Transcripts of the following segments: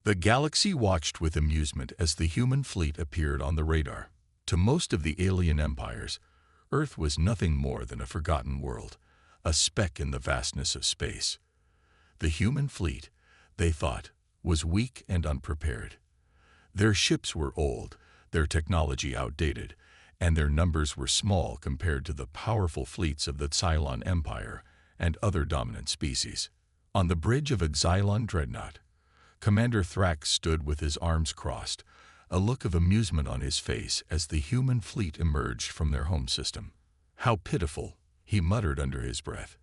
The galaxy watched with amusement as the human fleet appeared on the radar. To most of the alien empires, Earth was nothing more than a forgotten world, a speck in the vastness of space. The human fleet, they thought, was weak and unprepared. Their ships were old, their technology outdated, and their numbers were small compared to the powerful fleets of the Cylon Empire and other dominant species. On the bridge of a Xylon dreadnought, Commander Thrax stood with his arms crossed, a look of amusement on his face as the human fleet emerged from their home system. "How pitiful," he muttered under his breath.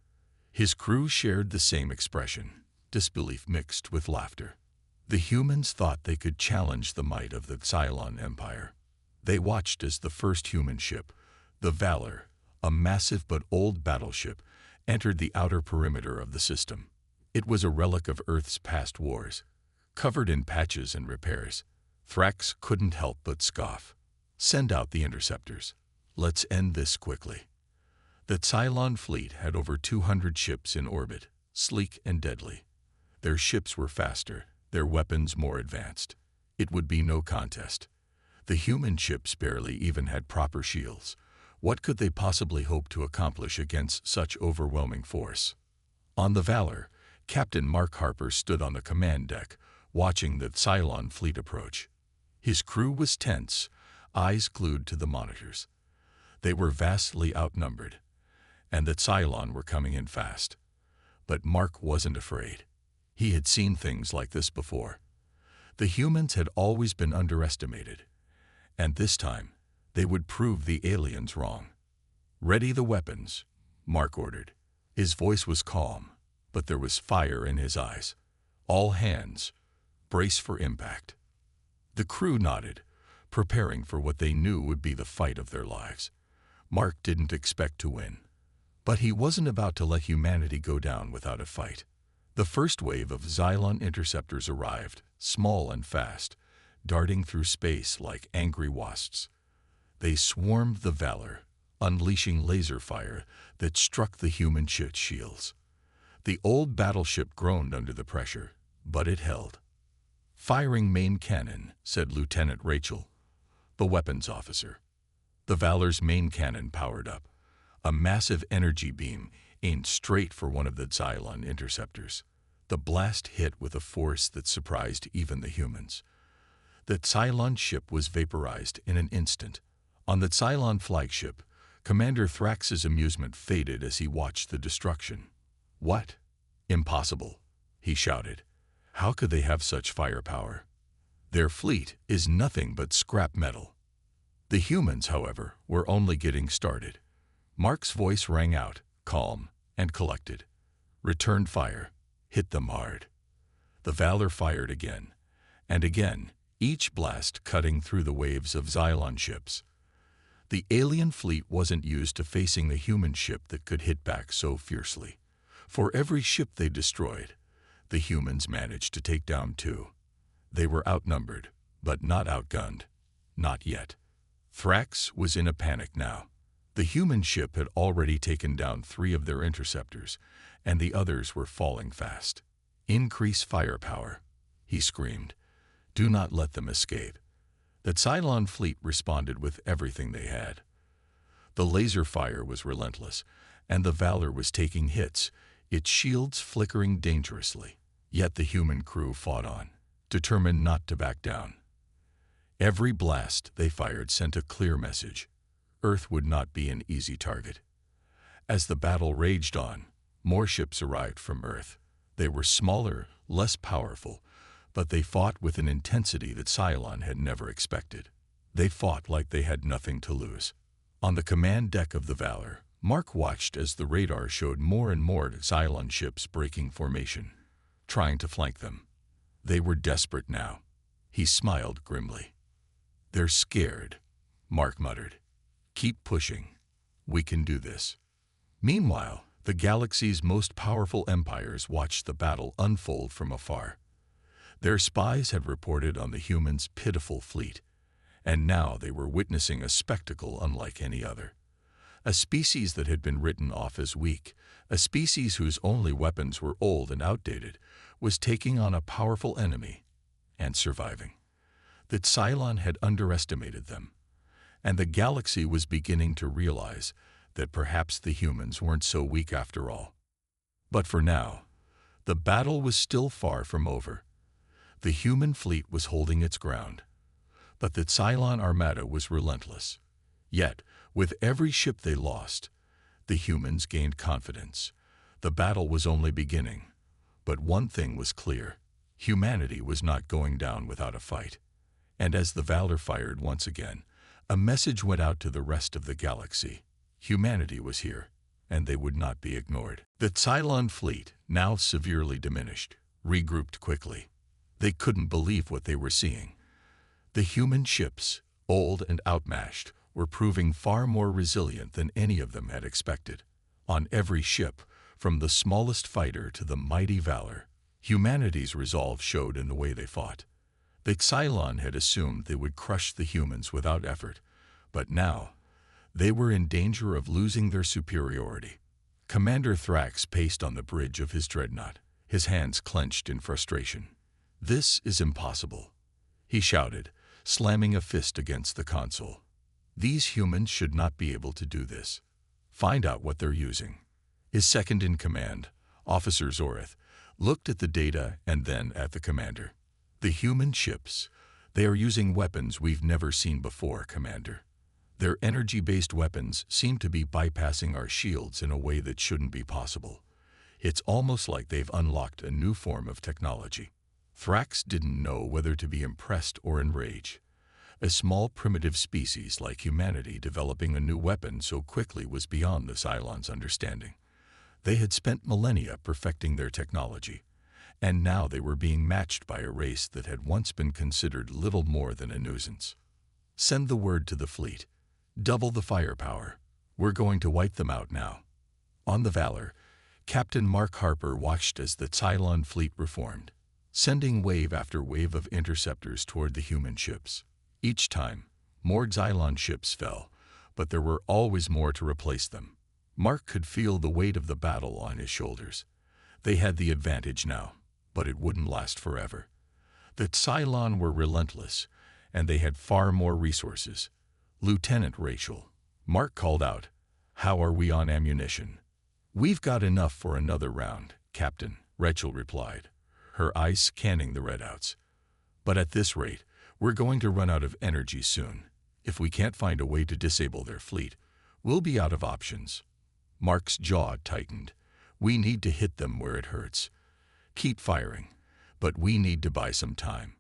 His crew shared the same expression, disbelief mixed with laughter. The humans thought they could challenge the might of the Cylon Empire. They watched as the first human ship, the Valor, a massive but old battleship, entered the outer perimeter of the system. It was a relic of Earth's past wars, covered in patches and repairs. Thrax couldn't help but scoff. "Send out the interceptors. Let's end this quickly." The Cylon fleet had over 200 ships in orbit, sleek and deadly. Their ships were faster, their weapons more advanced. It would be no contest. The human ships barely even had proper shields. What could they possibly hope to accomplish against such overwhelming force? On the Valor, Captain Mark Harper stood on the command deck, watching the Cylon fleet approach. His crew was tense, eyes glued to the monitors. They were vastly outnumbered, and the Cylon were coming in fast. But Mark wasn't afraid. He had seen things like this before. The humans had always been underestimated, and this time they would prove the aliens wrong. "Ready the weapons," Mark ordered. His voice was calm, but there was fire in his eyes. "All hands, brace for impact." The crew nodded, preparing for what they knew would be the fight of their lives. Mark didn't expect to win, but he wasn't about to let humanity go down without a fight. The first wave of Xylon interceptors arrived, small and fast, darting through space like angry wasps. They swarmed the Valor, unleashing laser fire that struck the human ship's shields. The old battleship groaned under the pressure, but it held. "Firing main cannon," said Lieutenant Rachel, the weapons officer. The Valor's main cannon powered up, a massive energy beam aimed straight for one of the Xylon interceptors. The blast hit with a force that surprised even the humans. The Cylon ship was vaporized in an instant. On the Cylon flagship, Commander Thrax's amusement faded as he watched the destruction. "What? Impossible," he shouted. "How could they have such firepower? Their fleet is nothing but scrap metal." The humans, however, were only getting started. Mark's voice rang out, calm and collected. "Return fire. Hit them hard." The Valor fired again, and again, each blast cutting through the waves of Xylon ships. The alien fleet wasn't used to facing the human ship that could hit back so fiercely. For every ship they destroyed, the humans managed to take down 2. They were outnumbered, but not outgunned. Not yet. Thrax was in a panic now. The human ship had already taken down 3 of their interceptors, and the others were falling fast. "Increase firepower," he screamed. "Do not let them escape." The Cylon fleet responded with everything they had. The laser fire was relentless, and the Valor was taking hits, its shields flickering dangerously. Yet the human crew fought on, determined not to back down. Every blast they fired sent a clear message. Earth would not be an easy target. As the battle raged on, more ships arrived from Earth. They were smaller, less powerful, but they fought with an intensity that Cylon had never expected. They fought like they had nothing to lose. On the command deck of the Valor, Mark watched as the radar showed more and more Cylon ships breaking formation, trying to flank them. They were desperate now. He smiled grimly. "They're scared," Mark muttered. "Keep pushing. We can do this." Meanwhile, the galaxy's most powerful empires watched the battle unfold from afar. Their spies had reported on the humans' pitiful fleet, and now they were witnessing a spectacle unlike any other. A species that had been written off as weak, a species whose only weapons were old and outdated, was taking on a powerful enemy. and surviving. That Cylon had underestimated them, and the galaxy was beginning to realize that perhaps the humans weren't so weak after all. But for now, the battle was still far from over. The human fleet was holding its ground, but the Cylon armada was relentless. Yet, with every ship they lost, the humans gained confidence. The battle was only beginning, but one thing was clear: humanity was not going down without a fight. And as the Valor fired once again, a message went out to the rest of the galaxy. Humanity was here, and they would not be ignored. The Cylon fleet, now severely diminished, regrouped quickly. They couldn't believe what they were seeing. The human ships, old and outmatched, were proving far more resilient than any of them had expected. On every ship, from the smallest fighter to the mighty Valor, humanity's resolve showed in the way they fought. The Cylon had assumed they would crush the humans without effort, but now they were in danger of losing their superiority. Commander Thrax paced on the bridge of his dreadnought, his hands clenched in frustration. "This is impossible," he shouted, slamming a fist against the console. "These humans should not be able to do this. Find out what they're using." His second-in-command, Officer Zorith, looked at the data and then at the commander. "The human ships, they are using weapons we've never seen before, Commander. Their energy-based weapons seem to be bypassing our shields in a way that shouldn't be possible. It's almost like they've unlocked a new form of technology." Thrax didn't know whether to be impressed or enraged. A small primitive species like humanity developing a new weapon so quickly was beyond the Cylons' understanding. They had spent millennia perfecting their technology, and now they were being matched by a race that had once been considered little more than a nuisance. "Send the word to the fleet. Double the firepower. We're going to wipe them out now." On the Valor, Captain Mark Harper watched as the Cylon fleet reformed, sending wave after wave of interceptors toward the human ships. Each time, more Cylon ships fell, but there were always more to replace them. Mark could feel the weight of the battle on his shoulders. They had the advantage now, but it wouldn't last forever. The Cylon were relentless, and they had far more resources. "Lieutenant Rachel," Mark called out, "how are we on ammunition?" "We've got enough for another round, Captain," Rachel replied, her eyes scanning the readouts. "But at this rate, we're going to run out of energy soon. If we can't find a way to disable their fleet, we'll be out of options." Mark's jaw tightened. "We need to hit them where it hurts. Keep firing, but we need to buy some time.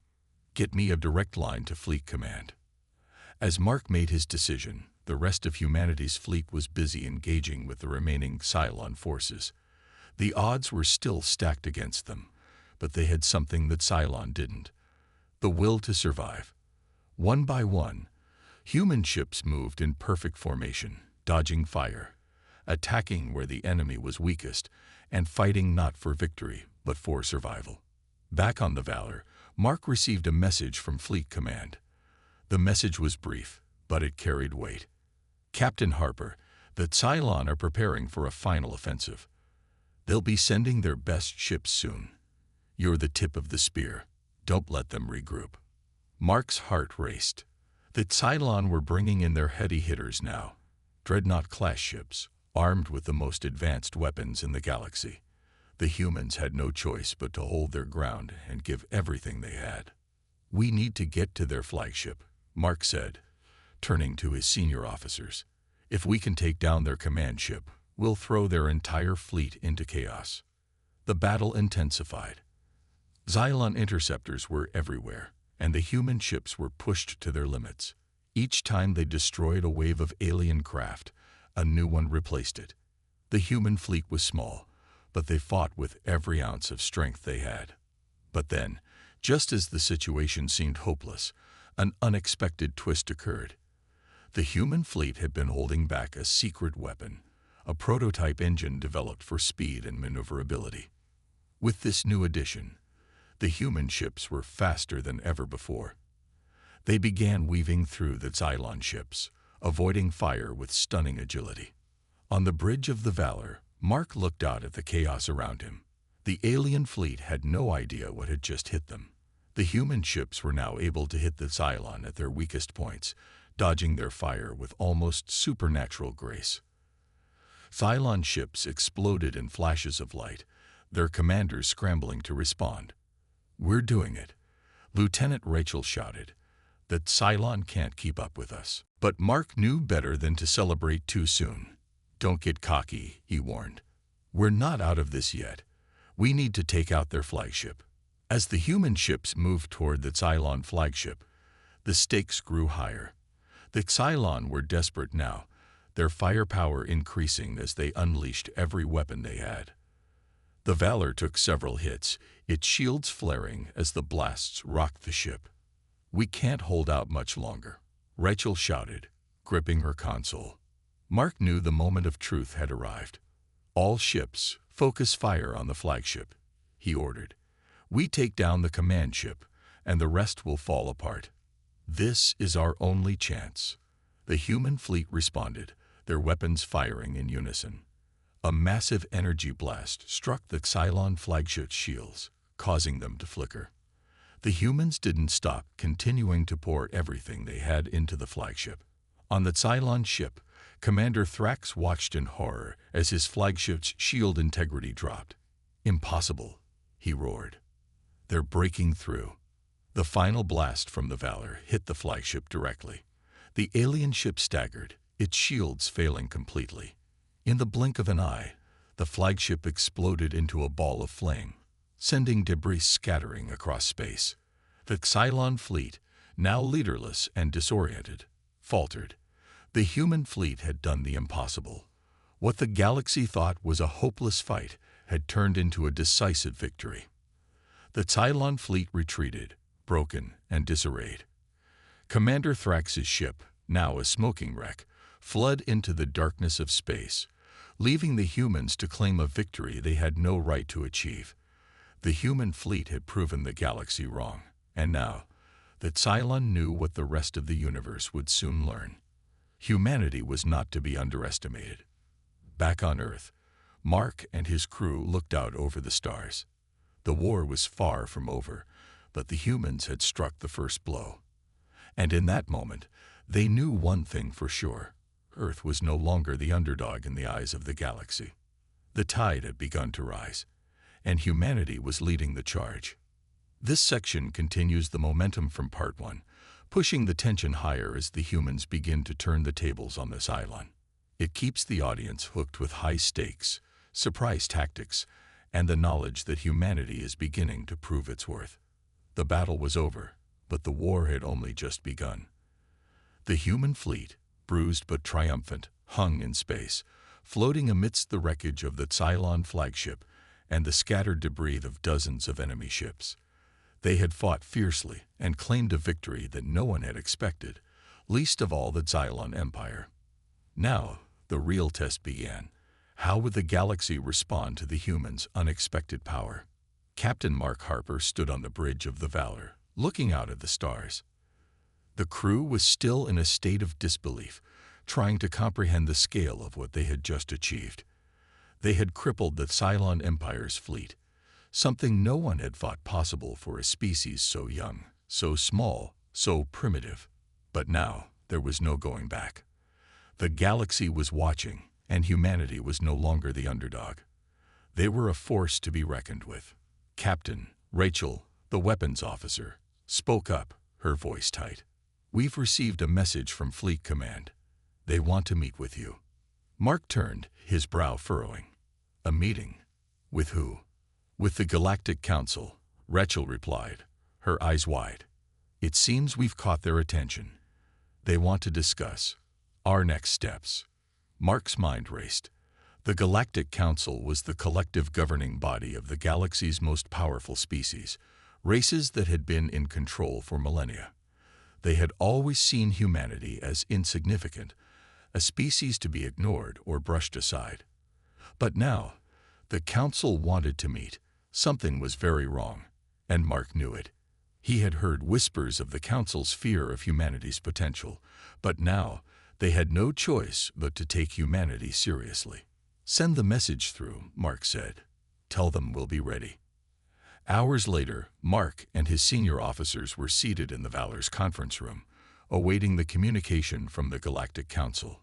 Get me a direct line to Fleet Command." As Mark made his decision, the rest of humanity's fleet was busy engaging with the remaining Cylon forces. The odds were still stacked against them, but they had something that Cylon didn't: the will to survive. One by one, human ships moved in perfect formation, dodging fire, attacking where the enemy was weakest, and fighting not for victory, but for survival. Back on the Valor, Mark received a message from Fleet Command. The message was brief, but it carried weight. "Captain Harper, the Cylon are preparing for a final offensive. They'll be sending their best ships soon. You're the tip of the spear. Don't let them regroup." Mark's heart raced. The Cylon were bringing in their heavy hitters now, dreadnought-class ships, armed with the most advanced weapons in the galaxy. The humans had no choice but to hold their ground and give everything they had. "We need to get to their flagship," Mark said, turning to his senior officers. "If we can take down their command ship, we'll throw their entire fleet into chaos." The battle intensified. Cylon interceptors were everywhere, and the human ships were pushed to their limits. Each time they destroyed a wave of alien craft, a new one replaced it. The human fleet was small, but they fought with every ounce of strength they had. But then, just as the situation seemed hopeless, an unexpected twist occurred. The human fleet had been holding back a secret weapon, a prototype engine developed for speed and maneuverability. With this new addition, the human ships were faster than ever before. They began weaving through the Cylon ships, avoiding fire with stunning agility. On the bridge of the Valor, Mark looked out at the chaos around him. The alien fleet had no idea what had just hit them. The human ships were now able to hit the Cylon at their weakest points, dodging their fire with almost supernatural grace. Cylon ships exploded in flashes of light, their commanders scrambling to respond. "We're doing it," Lieutenant Rachel shouted. "The Cylon can't keep up with us." But Mark knew better than to celebrate too soon. "Don't get cocky," he warned. "We're not out of this yet. We need to take out their flagship." As the human ships moved toward the Cylon flagship, the stakes grew higher. The Cylon were desperate now, their firepower increasing as they unleashed every weapon they had. The Valor took several hits, its shields flaring as the blasts rocked the ship. "We can't hold out much longer," Rachel shouted, gripping her console. Mark knew the moment of truth had arrived. "All ships, focus fire on the flagship," he ordered. "We take down the command ship, and the rest will fall apart. This is our only chance." The human fleet responded, their weapons firing in unison. A massive energy blast struck the Cylon flagship's shields, causing them to flicker. The humans didn't stop, continuing to pour everything they had into the flagship. On the Cylon ship, Commander Thrax watched in horror as his flagship's shield integrity dropped. "Impossible," he roared. "They're breaking through." The final blast from the Valor hit the flagship directly. The alien ship staggered, its shields failing completely. In the blink of an eye, the flagship exploded into a ball of flame, sending debris scattering across space. The Cylon fleet, now leaderless and disoriented, faltered. The human fleet had done the impossible. What the galaxy thought was a hopeless fight had turned into a decisive victory. The Cylon fleet retreated, broken and disarrayed. Commander Thrax's ship, now a smoking wreck, fled into the darkness of space, leaving the humans to claim a victory they had no right to achieve. The human fleet had proven the galaxy wrong, and now, the Cylon knew what the rest of the universe would soon learn. Humanity was not to be underestimated. Back on Earth, Mark and his crew looked out over the stars. The war was far from over, but the humans had struck the first blow. And in that moment, they knew one thing for sure. Earth was no longer the underdog in the eyes of the galaxy. The tide had begun to rise, and humanity was leading the charge. This section continues the momentum from Part 1, pushing the tension higher as the humans begin to turn the tables on the Cylon. It keeps the audience hooked with high stakes, surprise tactics, and the knowledge that humanity is beginning to prove its worth. The battle was over, but the war had only just begun. The human fleet, bruised but triumphant, hung in space, floating amidst the wreckage of the Cylon flagship and the scattered debris of dozens of enemy ships. They had fought fiercely and claimed a victory that no one had expected, least of all the Cylon Empire. Now, the real test began. How would the galaxy respond to the humans' unexpected power? Captain Mark Harper stood on the bridge of the Valor, looking out at the stars. The crew was still in a state of disbelief, trying to comprehend the scale of what they had just achieved. They had crippled the Cylon Empire's fleet, something no one had thought possible for a species so young, so small, so primitive. But now, there was no going back. The galaxy was watching, and humanity was no longer the underdog. They were a force to be reckoned with. Captain Rachel, the weapons officer, spoke up, her voice tight. "We've received a message from Fleet Command. They want to meet with you." Mark turned, his brow furrowing. "A meeting? With who?" "With the Galactic Council," Rachel replied, her eyes wide. "It seems we've caught their attention. They want to discuss our next steps." Mark's mind raced. The Galactic Council was the collective governing body of the galaxy's most powerful species, races that had been in control for millennia. They had always seen humanity as insignificant, a species to be ignored or brushed aside. But now, the Council wanted to meet. Something was very wrong, and Mark knew it. He had heard whispers of the Council's fear of humanity's potential, but now they had no choice but to take humanity seriously. "Send the message through," Mark said. "Tell them we'll be ready." Hours later, Mark and his senior officers were seated in the Valor's conference room, awaiting the communication from the Galactic Council.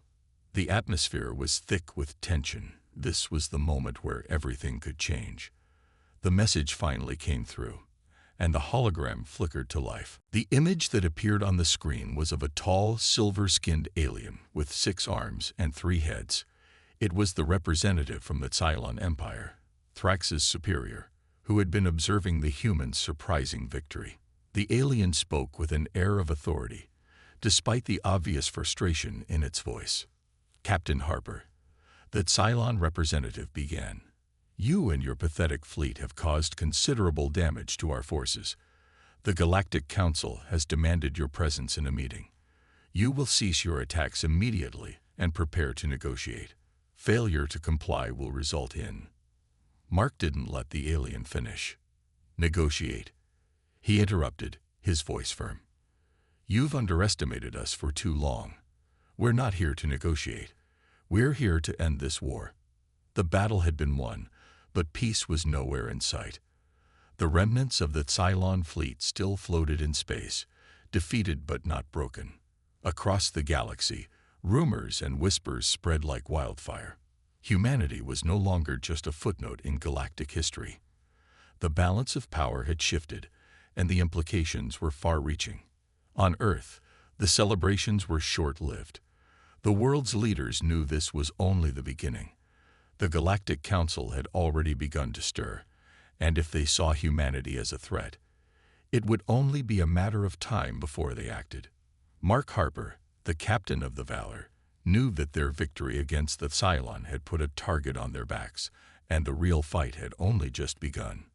The atmosphere was thick with tension. This was the moment where everything could change. The message finally came through, and the hologram flickered to life. The image that appeared on the screen was of a tall, silver-skinned alien with 6 arms and 3 heads. It was the representative from the Cylon Empire, Thrax's superior, who had been observing the humans' surprising victory. The alien spoke with an air of authority, despite the obvious frustration in its voice. "Captain Harper," the Cylon representative began, "you and your pathetic fleet have caused considerable damage to our forces. The Galactic Council has demanded your presence in a meeting. You will cease your attacks immediately and prepare to negotiate. Failure to comply will result in—" Mark didn't let the alien finish. "Negotiate," he interrupted, his voice firm. "You've underestimated us for too long. We're not here to negotiate. We're here to end this war." The battle had been won, but peace was nowhere in sight. The remnants of the Cylon fleet still floated in space, defeated but not broken. Across the galaxy, rumors and whispers spread like wildfire. Humanity was no longer just a footnote in galactic history. The balance of power had shifted, and the implications were far-reaching. On Earth, the celebrations were short-lived. The world's leaders knew this was only the beginning. The Galactic Council had already begun to stir, and if they saw humanity as a threat, it would only be a matter of time before they acted. Mark Harper, the captain of the Valor, knew that their victory against the Cylon had put a target on their backs, and the real fight had only just begun.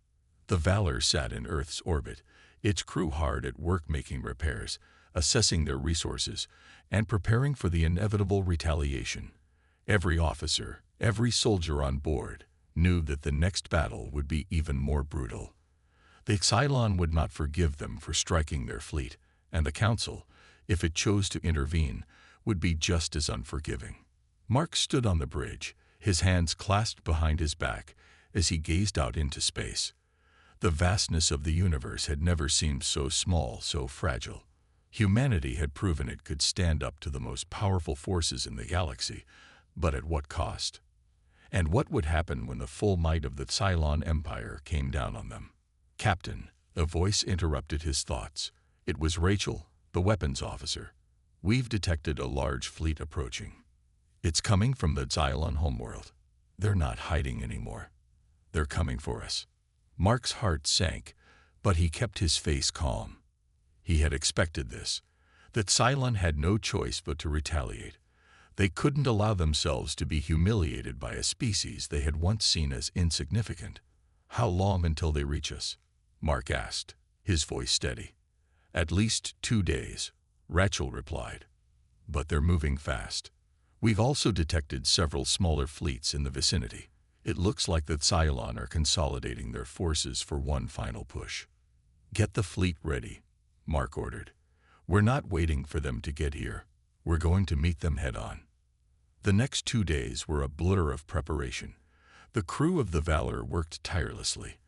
The Valor sat in Earth's orbit, its crew hard at work making repairs, assessing their resources, and preparing for the inevitable retaliation. Every officer, every soldier on board, knew that the next battle would be even more brutal. The Cylon would not forgive them for striking their fleet, and the Council, if it chose to intervene, would be just as unforgiving. Mark stood on the bridge, his hands clasped behind his back, as he gazed out into space. The vastness of the universe had never seemed so small, so fragile. Humanity had proven it could stand up to the most powerful forces in the galaxy, but at what cost? And what would happen when the full might of the Cylon Empire came down on them? "Captain," a voice interrupted his thoughts. It was Rachel, the weapons officer. "We've detected a large fleet approaching. It's coming from the Cylon homeworld. They're not hiding anymore. They're coming for us." Mark's heart sank, but he kept his face calm. He had expected this. The Cylon had no choice but to retaliate. They couldn't allow themselves to be humiliated by a species they had once seen as insignificant. "How long until they reach us?" Mark asked, his voice steady. "At least 2 days," Rachel replied. "But they're moving fast. We've also detected several smaller fleets in the vicinity. It looks like the Cylon are consolidating their forces for one final push." "Get the fleet ready," Mark ordered. "We're not waiting for them to get here. We're going to meet them head-on." The next 2 days were a blur of preparation. The crew of the Valor worked tirelessly,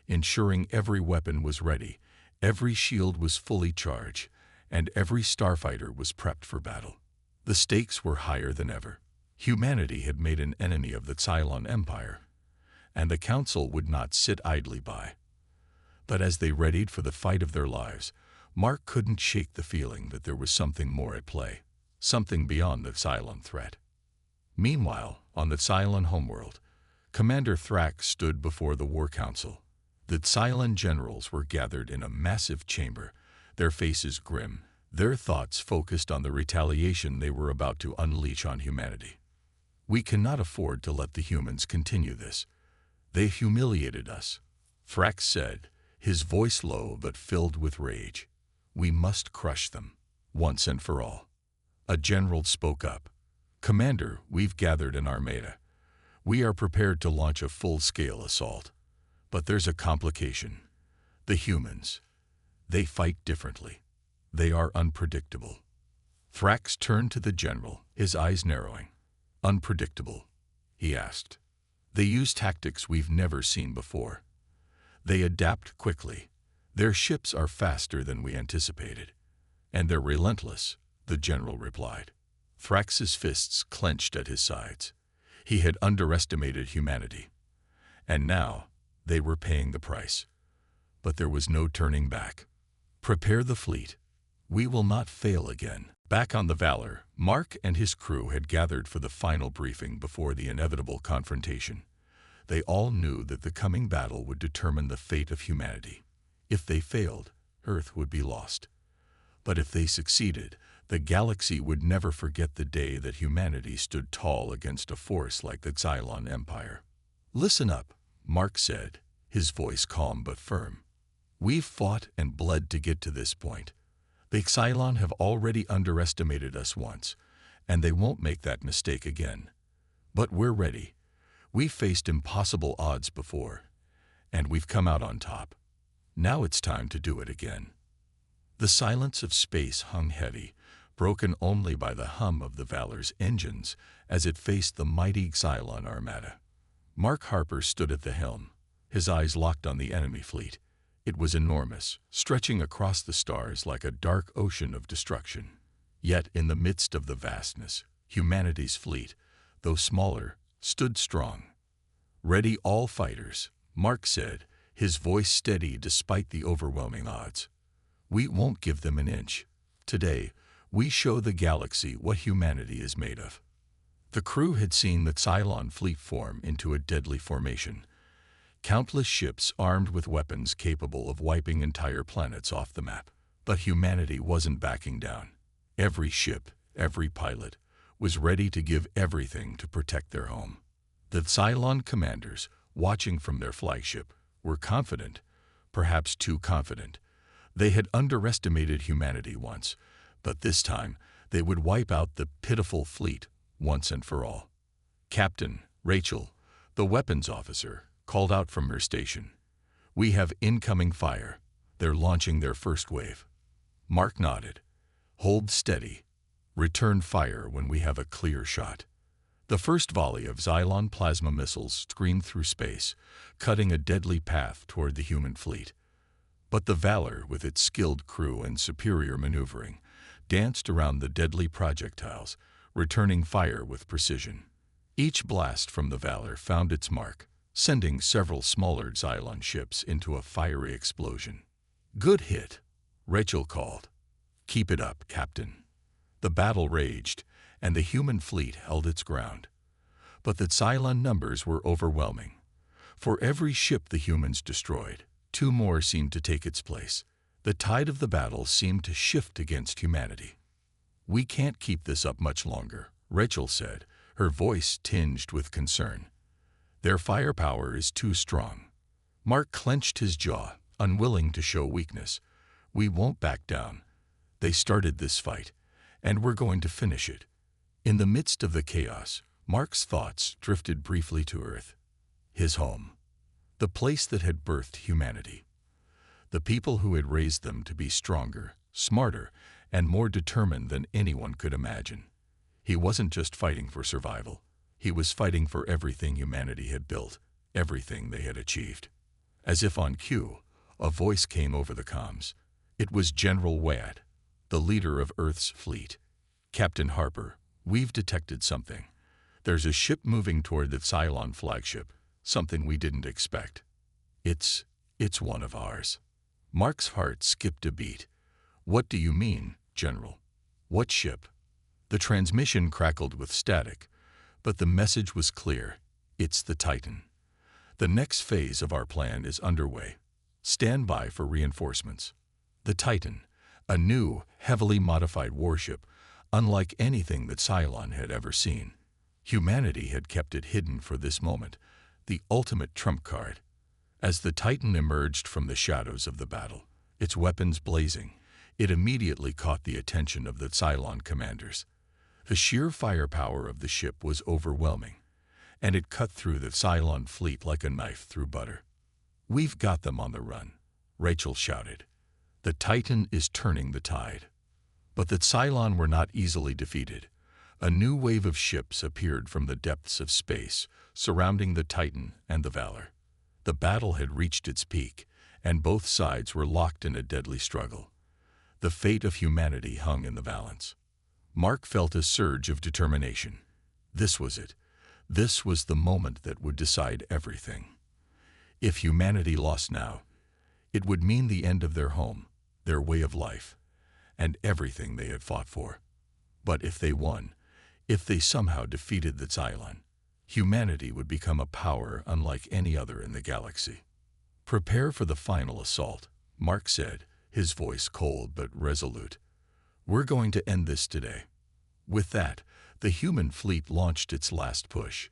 ensuring every weapon was ready, every shield was fully charged, and every starfighter was prepped for battle. The stakes were higher than ever. Humanity had made an enemy of the Cylon Empire, and the Council would not sit idly by. But as they readied for the fight of their lives, Mark couldn't shake the feeling that there was something more at play, something beyond the Cylon threat. Meanwhile, on the Cylon homeworld, Commander Thrax stood before the War Council. The Cylon generals were gathered in a massive chamber, their faces grim, their thoughts focused on the retaliation they were about to unleash on humanity. "We cannot afford to let the humans continue this. They humiliated us," Thrax said, his voice low but filled with rage. "We must crush them, once and for all." A general spoke up. "Commander, we've gathered an armada. We are prepared to launch a full-scale assault. But there's a complication. The humans. They fight differently. They are unpredictable." Thrax turned to the general, his eyes narrowing. "Unpredictable?" he asked. "They use tactics we've never seen before. They adapt quickly. Their ships are faster than we anticipated. And they're relentless, the general replied. Thrax's fists clenched at his sides. He had underestimated humanity. And now, they were paying the price. But there was no turning back. Prepare the fleet. We will not fail again. Back on the Valor, Mark and his crew had gathered for the final briefing before the inevitable confrontation. They all knew that the coming battle would determine the fate of humanity. If they failed, Earth would be lost. But if they succeeded, the galaxy would never forget the day that humanity stood tall against a force like the Xylon Empire. Listen up, Mark said, his voice calm but firm. We've fought and bled to get to this point. The Xylon have already underestimated us once, and they won't make that mistake again. But we're ready. We've faced impossible odds before, and we've come out on top. Now it's time to do it again. The silence of space hung heavy, broken only by the hum of the Valor's engines as it faced the mighty Xylon armada. Mark Harper stood at the helm, his eyes locked on the enemy fleet. It was enormous, stretching across the stars like a dark ocean of destruction. Yet in the midst of the vastness, humanity's fleet, though smaller, stood strong. Ready all fighters, Mark said, his voice steady despite the overwhelming odds. We won't give them an inch. Today, we show the galaxy what humanity is made of. The crew had seen the Cylon fleet form into a deadly formation. Countless ships armed with weapons capable of wiping entire planets off the map. But humanity wasn't backing down. Every ship, every pilot, was ready to give everything to protect their home. The Cylon commanders, watching from their flagship, were confident, perhaps too confident. They had underestimated humanity once, but this time they would wipe out the pitiful fleet once and for all. Captain Rachel, the weapons officer, called out from her station. We have incoming fire. They're launching their first wave. Mark nodded. Hold steady. Return fire when we have a clear shot. The first volley of Xylon plasma missiles screamed through space, cutting a deadly path toward the human fleet. But the Valor, with its skilled crew and superior maneuvering, danced around the deadly projectiles, returning fire with precision. Each blast from the Valor found its mark, sending several smaller Xylon ships into a fiery explosion. Good hit, Rachel called. Keep it up, Captain. The battle raged, and the human fleet held its ground. But the Cylon numbers were overwhelming. For every ship the humans destroyed, 2 more seemed to take its place. The tide of the battle seemed to shift against humanity. We can't keep this up much longer, Rachel said, her voice tinged with concern. Their firepower is too strong. Mark clenched his jaw, unwilling to show weakness. We won't back down. They started this fight, and we're going to finish it. In the midst of the chaos, Mark's thoughts drifted briefly to Earth. His home. The place that had birthed humanity. The people who had raised them to be stronger, smarter, and more determined than anyone could imagine. He wasn't just fighting for survival. He was fighting for everything humanity had built, everything they had achieved. As if on cue, a voice came over the comms. It was General Wad, the leader of Earth's fleet. Captain Harper, we've detected something. There's a ship moving toward the Cylon flagship, something we didn't expect. It's one of ours. Mark's heart skipped a beat. What do you mean, General? What ship? The transmission crackled with static, but the message was clear. It's the Titan. The next phase of our plan is underway. Stand by for reinforcements. The Titan, a new, heavily modified warship, unlike anything that Cylon had ever seen. Humanity had kept it hidden for this moment, the ultimate trump card. As the Titan emerged from the shadows of the battle, its weapons blazing, it immediately caught the attention of the Cylon commanders. The sheer firepower of the ship was overwhelming, and it cut through the Cylon fleet like a knife through butter. We've got them on the run, Rachel shouted. The Titan is turning the tide. But the Cylon were not easily defeated. A new wave of ships appeared from the depths of space, surrounding the Titan and the Valor. The battle had reached its peak, and both sides were locked in a deadly struggle. The fate of humanity hung in the balance. Mark felt a surge of determination. This was it. This was the moment that would decide everything. If humanity lost now, it would mean the end of their home, their way of life, and everything they had fought for. But if they won, if they somehow defeated the Cylon, humanity would become a power unlike any other in the galaxy. "Prepare for the final assault," Mark said, his voice cold but resolute. "We're going to end this today." With that, the human fleet launched its last push,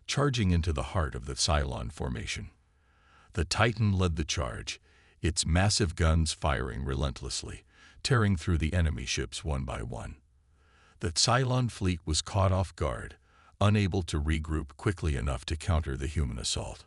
charging into the heart of the Cylon formation. The Titan led the charge, its massive guns firing relentlessly, tearing through the enemy ships one by one. The Cylon fleet was caught off guard, unable to regroup quickly enough to counter the human assault.